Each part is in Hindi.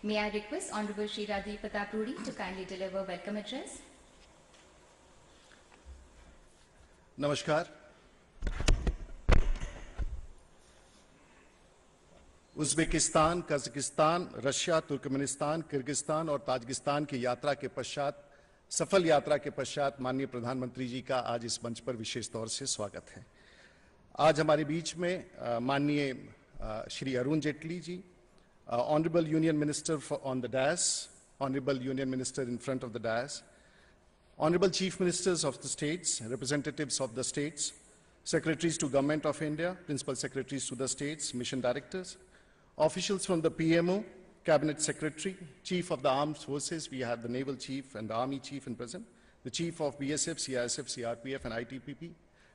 May I request Honorable Shri Rajiv Pratap Rudi to kindly deliver welcome address. नमस्कार। Uzbekistan, Kazakhstan, Russia, Turkmenistan, Kyrgyzstan और ताजिकिस्तान की यात्रा के पश्चात, सफल यात्रा के पश्चात माननीय प्रधानमंत्री जी का आज इस मंच पर विशेष तौर से स्वागत है। आज हमारे बीच में माननीय Shri Arun Jaitley ji, honourable union minister on the dais, honourable union minister in front of the dais, Honorable Chief Ministers of the states, representatives of the states, secretaries to Government of India, principal secretaries to the states, mission directors, officials from the PMO, Cabinet Secretary, Chief of the Armed Forces, we have the Naval Chief and the Army Chief in present, the Chief of BSF, CISF, CRPF and ITPP,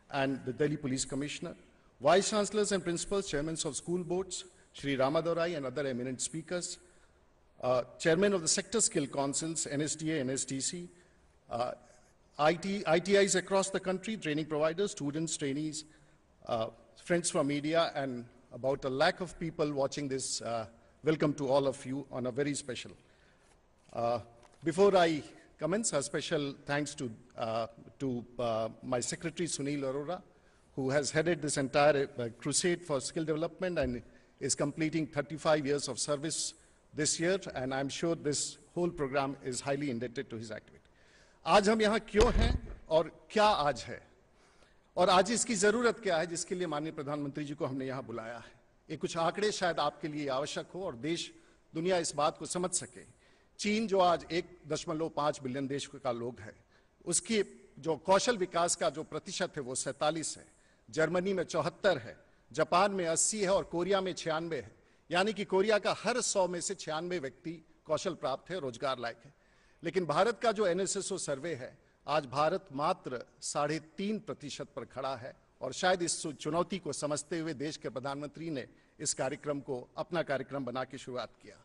and the Delhi Police Commissioner, Vice Chancellors and Principals, Chairmen of school boards, Shri Ramadorai and other eminent speakers, Chairman of the Sector Skill Councils, NSDA, NSDC, ITIs across the country, training providers, students, trainees, friends from media, and about 1 lakh of people watching this. Welcome to all of you on a very special. Before I commence, a special thanks to my secretary, Sunil Arora, who has headed this entire crusade for skill development and is completing 35 years of service this year, and I'm sure this whole program is highly indebted to his activity. आज हम यहाँ क्यों हैं और क्या आज है और आज इसकी जरूरत क्या है जिसके लिए माननीय प्रधानमंत्री जी को हमने यहाँ बुलाया है। ये कुछ आंकड़े शायद आपके लिए आवश्यक हो और देश दुनिया इस बात को समझ सके। चीन जो आज 1.5 बिलियन देश का लोग है, उसकी जो कौशल विकास का जो प्रतिशत है वो 47 है, जर्मनी में 74 है, जापान में 80 है और कोरिया में 96 है। यानी कि कोरिया का हर 100 में से 96 व्यक्ति कौशल प्राप्त है, रोजगार लायक है। लेकिन भारत का जो NSSO सर्वे है, आज भारत मात्र 3.5% पर खड़ा है और शायद इस चुनौती को समझते हुए देश के प्रधानमंत्री ने इस कार्यक्रम को अपना कार्यक्रम बना के शुरुआत किया।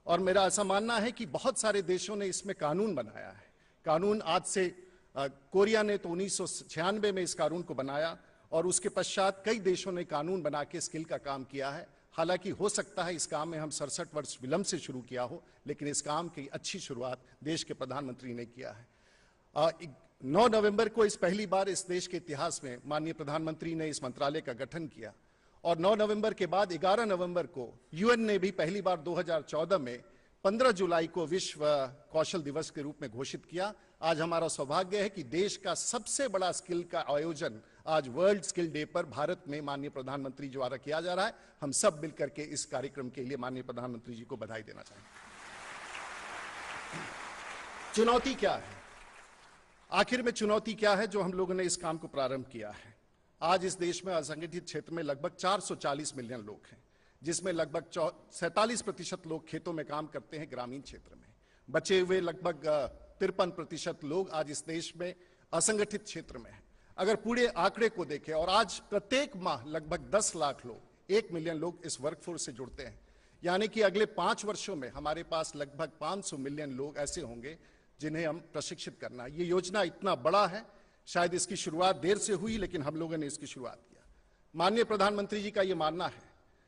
और मेरा ऐसा मानना है कि बहुत सारे देशों ने इसमें कानून बनाया है। कानून आज से कोरिया ने तो 1996 में इस कानून को बनाया और उसके पश्चात कई देशों ने कानून बना के स्किल का काम किया है। हालांकि हो सकता है इस काम में हम 67 वर्ष विलंब से शुरू किया हो, लेकिन इस काम की अच्छी शुरुआत देश के प्रधानमंत्री ने किया है। 9 नवंबर को इस पहली बार इस देश के इतिहास में माननीय प्रधानमंत्री ने इस मंत्रालय का गठन किया और 9 नवंबर के बाद 11 नवंबर को UN ने भी पहली बार 2014 में 15 जुलाई को विश्व कौशल दिवस के रूप में घोषित किया। आज हमारा सौभाग्य है कि देश का सबसे बड़ा स्किल का आयोजन आज वर्ल्ड स्किल डे पर भारत में माननीय प्रधानमंत्री द्वारा किया जा रहा है। हम सब मिलकर के इस कार्यक्रम के लिए माननीय प्रधानमंत्री जी को बधाई देना चाहेंगे। चुनौती क्या है? आखिर में चुनौती क्या है जो हम लोगों ने इस काम को प्रारंभ किया है? आज इस देश में असंगठित क्षेत्र में लगभग 440 मिलियन लोग हैं, जिसमें लगभग 47% लोग खेतों में काम करते हैं ग्रामीण क्षेत्र में। बचे हुए लगभग 53% लोग आज इस देश में असंगठित क्षेत्र में हैं। अगर पूरे आंकड़े को देखें और आज प्रत्येक माह लगभग 10 लाख लोग, 1 मिलियन लोग इस वर्कफोर्स से जुड़ते हैं। यानी कि अगले 5 वर्षों में हमारे पास लगभग 500 मिलियन लोग ऐसे होंगे जिन्हें हम प्रशिक्षित करना। ये योजना इतना बड़ा है, शायद इसकी शुरुआत देर से हुई, लेकिन हम लोगों ने इसकी शुरुआत किया। माननीय प्रधानमंत्री जी का ये मानना है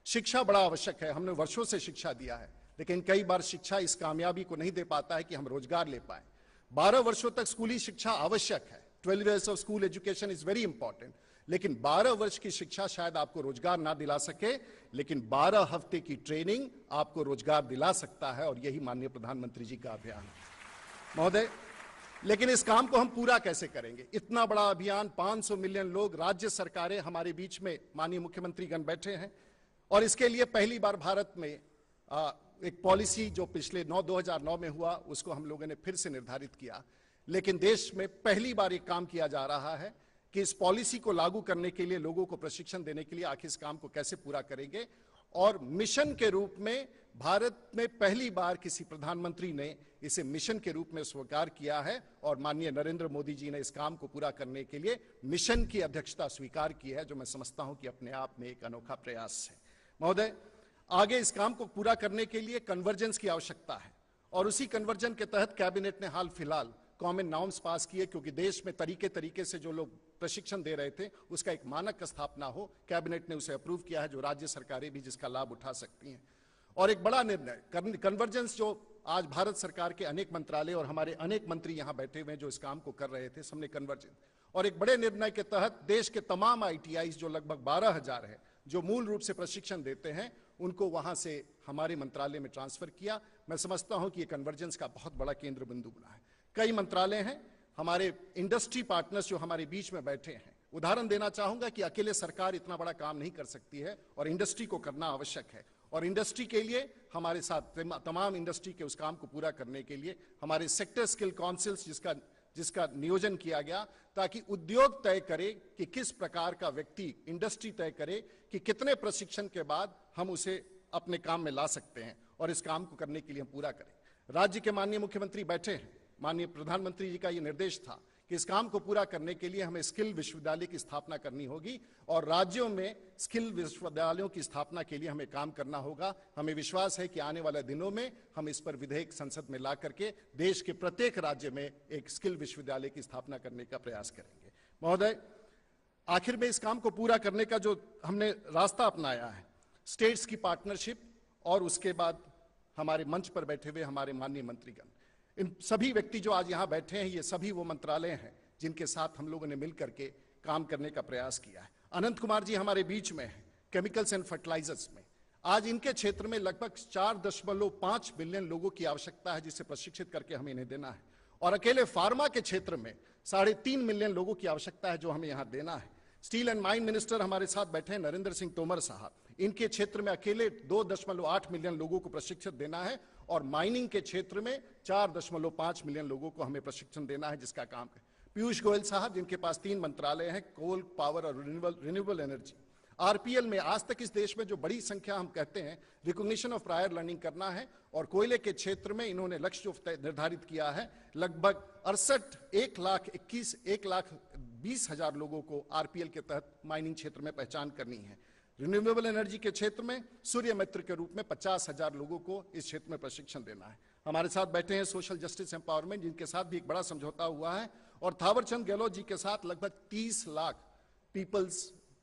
शिक्षा बड़ा आवश्यक है। हमने वर्षों से शिक्षा दिया है, लेकिन कई बार शिक्षा इस कामयाबी को नहीं दे पाता है कि हम रोजगार ले पाए। 12 वर्षों तक स्कूली शिक्षा आवश्यक है। 12 years of school education is very important, लेकिन 12 वर्ष की शिक्षा शायद आपको रोजगार ना दिला सके, लेकिन 12 हफ्ते की ट्रेनिंग आपको रोजगार दिला सकता है और यही माननीय प्रधानमंत्री जी का अभियान है महोदय। लेकिन इस काम को हम पूरा कैसे करेंगे? इतना बड़ा अभियान, 500 मिलियन लोग, राज्य सरकारें, हमारे बीच में माननीय मुख्यमंत्री गण बैठे हैं और इसके लिए पहली बार भारत में एक पॉलिसी जो पिछले 2009 में हुआ, उसको हम लोगों ने फिर से निर्धारित किया। लेकिन देश में पहली बार एक काम किया जा रहा है कि इस पॉलिसी को लागू करने के लिए, लोगों को प्रशिक्षण देने के लिए आखिर इस काम को कैसे पूरा करेंगे। और मिशन के रूप में भारत में पहली बार किसी प्रधानमंत्री ने इसे मिशन के रूप में स्वीकार किया है और माननीय नरेंद्र मोदी जी ने इस काम को पूरा करने के लिए मिशन की अध्यक्षता स्वीकार की है, जो मैं समझता हूं कि अपने आप में एक अनोखा प्रयास है। महोदय, आगे इस काम को पूरा करने के लिए कन्वर्जेंस की आवश्यकता है और उसी कन्वर्जन के तहत कैबिनेट ने हाल फिलहाल कॉमन नॉर्म्स पास किए, क्योंकि देश में तरीके से जो लोग प्रशिक्षण दे रहे थे उसका एक मानक का स्थापना हो। कैबिनेट ने उसे अप्रूव किया है, जो राज्य सरकारें भी जिसका लाभ उठा सकती हैं। और एक बड़ा निर्णय कन्वर्जेंस, जो आज भारत सरकार के अनेक मंत्रालय और हमारे अनेक मंत्री यहां बैठे हुए हैं जो इस काम को कर रहे थे, सबने कन्वर्जेंस और एक बड़े निर्णय के तहत देश के तमाम ITIs जो लगभग 12,000 है, जो मूल रूप से प्रशिक्षण देते हैं, उनको वहां से हमारे मंत्रालय में ट्रांसफर किया। मैं समझता हूं कि ये कन्वर्जेंस का बहुत बड़ा केंद्र बिंदु बना है। कई मंत्रालय हैं, हमारे इंडस्ट्री पार्टनर्स जो हमारे बीच में बैठे हैं। उदाहरण देना चाहूंगा कि अकेले सरकार इतना बड़ा काम नहीं कर सकती है और इंडस्ट्री को करना आवश्यक है, और इंडस्ट्री के लिए हमारे साथ तमाम इंडस्ट्री के उस काम को पूरा करने के लिए हमारे सेक्टर स्किल काउंसिल्स जिसका नियोजन किया गया, ताकि उद्योग तय करे कि किस प्रकार का व्यक्ति, इंडस्ट्री तय करे कि कितने प्रशिक्षण के बाद हम उसे अपने काम में ला सकते हैं, और इस काम को करने के लिए हम पूरा करें। राज्य के माननीय मुख्यमंत्री बैठे हैं, माननीय प्रधानमंत्री जी का ये निर्देश था कि इस काम को पूरा करने के लिए हमें स्किल विश्वविद्यालय की स्थापना करनी होगी, और राज्यों में स्किल विश्वविद्यालयों की स्थापना के लिए हमें काम करना होगा। हमें विश्वास है कि आने वाले दिनों में हम इस पर विधेयक संसद में ला करके देश के प्रत्येक राज्य में एक स्किल विश्वविद्यालय की स्थापना करने का प्रयास करेंगे। महोदय, आखिर में इस काम को पूरा करने का जो हमने रास्ता अपनाया है, स्टेट्स की पार्टनरशिप और उसके बाद हमारे मंच पर बैठे हुए हमारे माननीय मंत्रीगण, इन सभी व्यक्ति जो आज यहां बैठे हैं, ये सभी वो मंत्रालय हैं जिनके साथ हम लोगों ने मिलकर के काम करने का प्रयास किया है। अनंत कुमार जी हमारे बीच में हैं, केमिकल्स एंड फर्टिलाइजर्स में। आज इनके क्षेत्र में लगभग 4.5 बिलियन लोगों की आवश्यकता है, जिसे प्रशिक्षित करके हमें इन्हें देना है, और अकेले फार्मा के क्षेत्र में 3.5 मिलियन लोगों की आवश्यकता है जो हमें यहां देना है। स्टील एंड माइन मिनिस्टर हमारे साथ बैठे हैं, नरेंद्र सिंह तोमर साहब। इनके क्षेत्र में अकेले 2.8 मिलियन लोगों को प्रशिक्षित देना है, और माइनिंग के क्षेत्र में 4.5 मिलियन लोगों को हमें प्रशिक्षण देना है, जिसका काम है। पीयूष गोयल साहब, जिनके पास 3 मंत्रालय हैं, कोल, पावर और रिन्यूएबल एनर्जी। RPL में आज तक इस देश में जो बड़ी संख्या हम कहते हैं रिकॉग्निशन ऑफ प्रायर लर्निंग करना है, और कोयले के क्षेत्र में इन्होंने लक्ष्य जो निर्धारित किया है, लगभग 1,20,000 लोगों को RPL के तहत माइनिंग क्षेत्र में पहचान करनी है। रिन्यूएबल एनर्जी के क्षेत्र में सूर्य मित्र के रूप में 50,000 लोगों को इस क्षेत्र में प्रशिक्षण देना है। हमारे साथ बैठे हैं सोशल जस्टिस एम्पावरमेंट, जिनके साथ भी एक बड़ा समझौता हुआ है, और थावरचंद गहलोत जी के साथ लगभग 30 लाख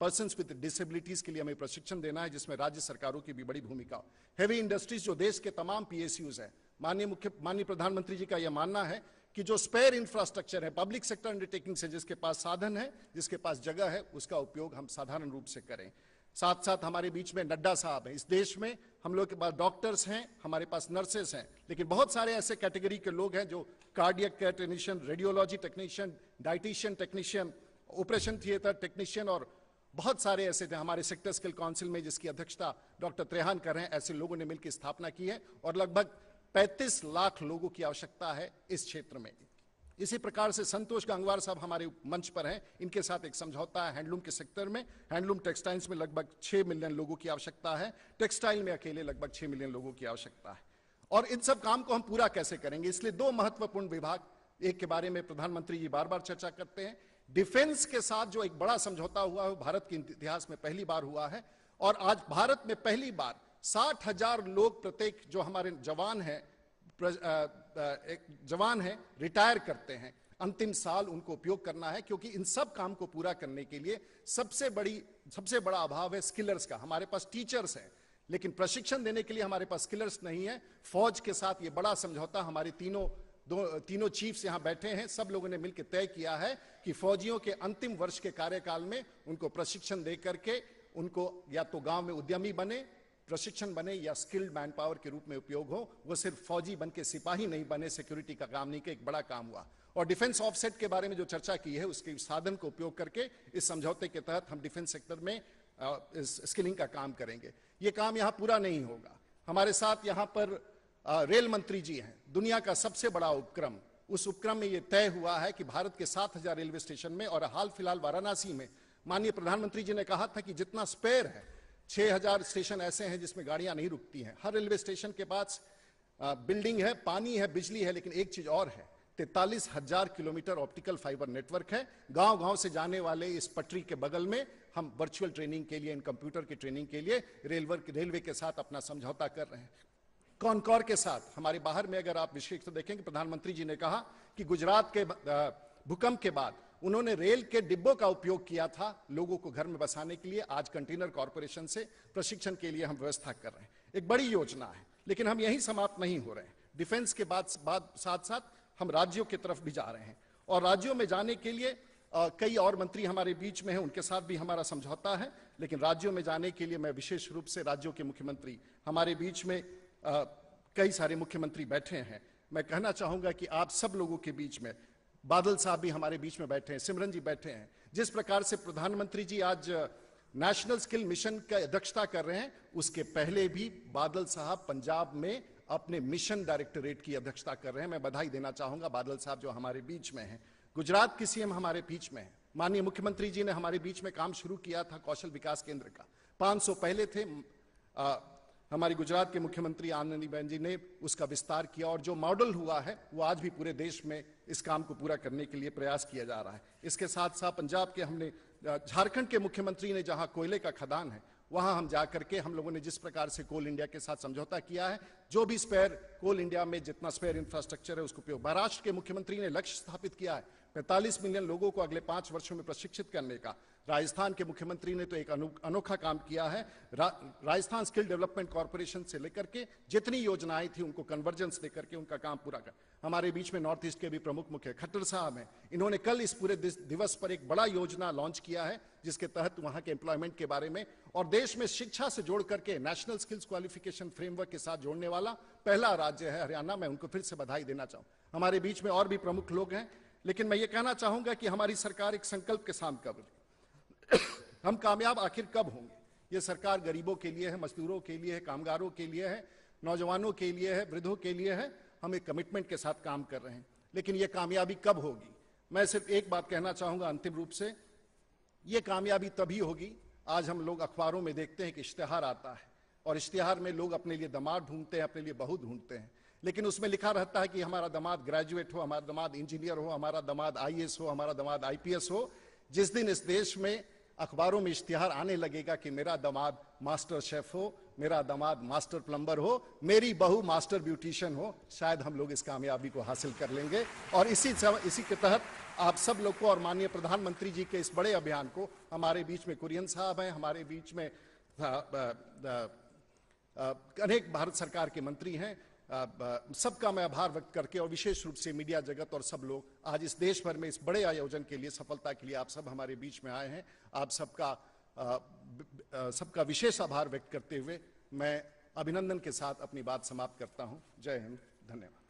पर्सन्स विद डिसेबिलिटीज के लिए हमें प्रशिक्षण देना है, जिसमें राज्य सरकारों की भी बड़ी भूमिका हो। हेवी इंडस्ट्रीज जो देश के तमाम PSUs है, माननीय प्रधानमंत्री जी का यह मानना है कि जो स्पेयर इंफ्रास्ट्रक्चर है, पब्लिक सेक्टर अंडरटेकिंग से जिसके पास साधन है, जिसके पास जगह है, उसका उपयोग हम साधारण रूप से करें। साथ साथ हमारे बीच में नड्डा साहब हैं। इस देश में हम लोग के पास डॉक्टर्स हैं, हमारे पास नर्सेस हैं, लेकिन बहुत सारे ऐसे कैटेगरी के लोग हैं जो cardiac care technician, radiology technician, dietitian technician, operation theatre technician, और बहुत सारे ऐसे थे। हमारे सेक्टर स्किल काउंसिल में, जिसकी अध्यक्षता डॉक्टर त्रेहान कर रहे हैं, ऐसे लोगों ने मिलकर स्थापना की है, और लगभग 35 लाख लोगों की आवश्यकता है इस क्षेत्र में। इसी प्रकार से संतोष गंगवार साहब हमारे मंच पर हैं, इनके साथ एक समझौता है हैंडलूम के सेक्टर में। हैंडलूम टेक्सटाइल्स में लगभग 6 मिलियन लोगों की आवश्यकता है, टेक्सटाइल में अकेले लगभग 6 मिलियन लोगों की आवश्यकता है। और इन सब काम को हम पूरा कैसे करेंगे, इसलिए 2 महत्वपूर्ण विभाग, एक के बारे में प्रधानमंत्री जी बार बार चर्चा करते हैं। डिफेंस के साथ जो एक बड़ा समझौता हुआ है, भारत के इतिहास में पहली बार हुआ है, और आज भारत में पहली बार 60,000 लोग प्रत्येक जो हमारे जवान हैं रिटायर करते हैं, अंतिम साल उनको उपयोग करना है, क्योंकि इन सब काम को पूरा करने के लिए सबसे बड़ा अभाव है स्किलर्स का। हमारे पास टीचर्स हैं, लेकिन प्रशिक्षण देने के लिए हमारे पास स्किलर्स नहीं है। फौज के साथ ये बड़ा समझौता हमारे तीनों चीफ्स यहां बैठे हैं, सब लोगों ने मिलकर तय किया है कि फौजियों के अंतिम वर्ष के कार्यकाल में उनको प्रशिक्षण दे करके उनको या तो गांव में उद्यमी बने, प्रशिक्षण बने, या स्किल्ड मैन पावर के रूप में उपयोग हो। वो सिर्फ फौजी बन के सिपाही नहीं बने, सिक्योरिटी का काम नहीं, कि एक बड़ा काम हुआ। और डिफेंस ऑफसेट के बारे में जो चर्चा की है, उसके साधन को उपयोग करके इस समझौते के तहत हम डिफेंस सेक्टर में स्किलिंग का काम करेंगे। ये काम यहां पूरा नहीं होगा। हमारे साथ यहां पर रेल मंत्री जी हैं। दुनिया का सबसे बड़ा उपक्रम, उस उपक्रम में यह तय हुआ है कि भारत के 7,000 रेलवे स्टेशन में, और हाल फिलहाल वाराणसी में माननीय प्रधानमंत्री जी ने कहा था कि जितना स्पेयर है, 6,000 स्टेशन ऐसे हैं जिसमें गाड़ियां नहीं रुकती हैं। हर रेलवे स्टेशन के पास बिल्डिंग है, पानी है, बिजली है, लेकिन एक चीज और है, 43,000 किलोमीटर ऑप्टिकल फाइबर नेटवर्क है। गांव-गांव से जाने वाले इस पटरी के बगल में हम वर्चुअल ट्रेनिंग के लिए, इन कंप्यूटर की ट्रेनिंग के लिए रेलवे के साथ अपना समझौता कर रहे हैं। कॉनकॉर के साथ हमारे बाहर में अगर आप विशेष देखेंगे, प्रधानमंत्री जी ने कहा कि गुजरात के भूकंप के बाद उन्होंने रेल के डिब्बों का उपयोग किया था लोगों को घर में बसाने के लिए। आज कंटेनर कॉरपोरेशन से प्रशिक्षण के लिए हम व्यवस्था कर रहे हैं। एक बड़ी योजना है, लेकिन हम यहीं समाप्त नहीं हो रहे हैं। डिफेंस के बाद साथ साथ हम राज्यों की तरफ भी जा रहे हैं, और राज्यों में जाने के लिए कई और मंत्री हमारे बीच में हैं, उनके साथ भी हमारा समझौता है। लेकिन राज्यों में जाने के लिए मैं विशेष रूप से राज्यों के मुख्यमंत्री, हमारे बीच में कई सारे मुख्यमंत्री बैठे हैं, मैं कहना चाहूंगा कि आप सब लोगों के बीच में, बादल साहब भी हमारे बीच में बैठे हैं, सिमरन जी बैठे हैं, जिस प्रकार से प्रधानमंत्री जी आज नेशनल स्किल मिशन की अध्यक्षता कर रहे हैं, उसके पहले भी बादल साहब पंजाब में अपने मिशन डायरेक्टोरेट की अध्यक्षता कर रहे हैं। मैं बधाई देना चाहूंगा बादल साहब जो हमारे बीच में हैं। गुजरात की सीएम हमारे बीच में है। माननीय मुख्यमंत्री जी ने हमारे बीच में काम शुरू किया था कौशल विकास केंद्र का। 500 पहले थे, हमारी गुजरात के मुख्यमंत्री आनंदीबेन जी ने उसका विस्तार किया, और जो मॉडल हुआ है वो आज भी पूरे देश में इस काम को पूरा करने के लिए प्रयास किया जा रहा है। इसके साथ साथ पंजाब के हमने, झारखंड के मुख्यमंत्री ने जहां कोयले का खदान है वहां हम जाकर के हम लोगों ने जिस प्रकार से कोल इंडिया के साथ समझौता किया है, जो भी स्पेयर कोल इंडिया में जितना स्पेयर इंफ्रास्ट्रक्चर है उसको उपयोग। महाराष्ट्र के मुख्यमंत्री ने लक्ष्य स्थापित किया है 45 मिलियन लोगों को अगले 5 वर्षों में प्रशिक्षित करने का। राजस्थान के मुख्यमंत्री ने तो एक अनोखा काम किया है। राजस्थान स्किल डेवलपमेंट कॉर्पोरेशन से लेकर के जितनी योजनाएं थी उनको कन्वर्जेंस देकर के उनका काम पूरा कर। हमारे बीच में नॉर्थ ईस्ट के भी प्रमुख मुख्य खट्टर साहब हैं, इन्होंने कल इस पूरे दिवस पर एक बड़ा योजना लॉन्च किया है, जिसके तहत वहां के एम्प्लॉयमेंट के बारे में और देश में शिक्षा से जोड़ करके नेशनल स्किल्स क्वालिफिकेशन फ्रेमवर्क के साथ जोड़ने वाला पहला राज्य है हरियाणा। मैं उनको फिर से बधाई देना चाहूँ। हमारे बीच में और भी प्रमुख लोग हैं, लेकिन मैं ये कहना चाहूंगा कि हमारी सरकार एक संकल्प के साथ कब हम कामयाब आखिर कब होंगे। ये सरकार गरीबों के लिए है, मजदूरों के लिए है, कामगारों के लिए है, नौजवानों के लिए है, वृद्धों के लिए है। हम एक कमिटमेंट के साथ काम कर रहे हैं, लेकिन ये कामयाबी कब होगी। मैं सिर्फ एक बात कहना चाहूंगा अंतिम रूप से, ये कामयाबी तभी होगी, आज हम लोग अखबारों में देखते हैं कि इश्तिहार आता है और इश्तिहार में लोग अपने लिए दामाद ढूंढते हैं, अपने लिए बहू ढूंढते हैं, लेकिन उसमें लिखा रहता है कि हमारा दामाद ग्रेजुएट हो, हमारा दामाद इंजीनियर हो, हमारा दामाद आईएएस हो, हमारा दामाद आईपीएस हो। जिस दिन इस देश में अखबारों में इश्तिहार आने लगेगा कि मेरा दामाद मास्टर शेफ हो, मेरा दामाद मास्टर प्लम्बर हो, मेरी बहू मास्टर ब्यूटिशियन हो, शायद हम लोग इस कामयाबी को हासिल कर लेंगे। और इसी के तहत आप सब लोग को और माननीय प्रधानमंत्री जी के इस बड़े अभियान को, हमारे बीच में कुरियन साहब हैं, हमारे बीच में अनेक भारत सरकार के मंत्री हैं, सबका मैं आभार व्यक्त करके और विशेष रूप से मीडिया जगत और सब लोग आज इस देश भर में इस बड़े आयोजन के लिए, सफलता के लिए आप सब हमारे बीच में आए हैं। आप सबका विशेष आभार व्यक्त करते हुए मैं अभिनंदन के साथ अपनी बात समाप्त करता हूं। जय हिंद, धन्यवाद।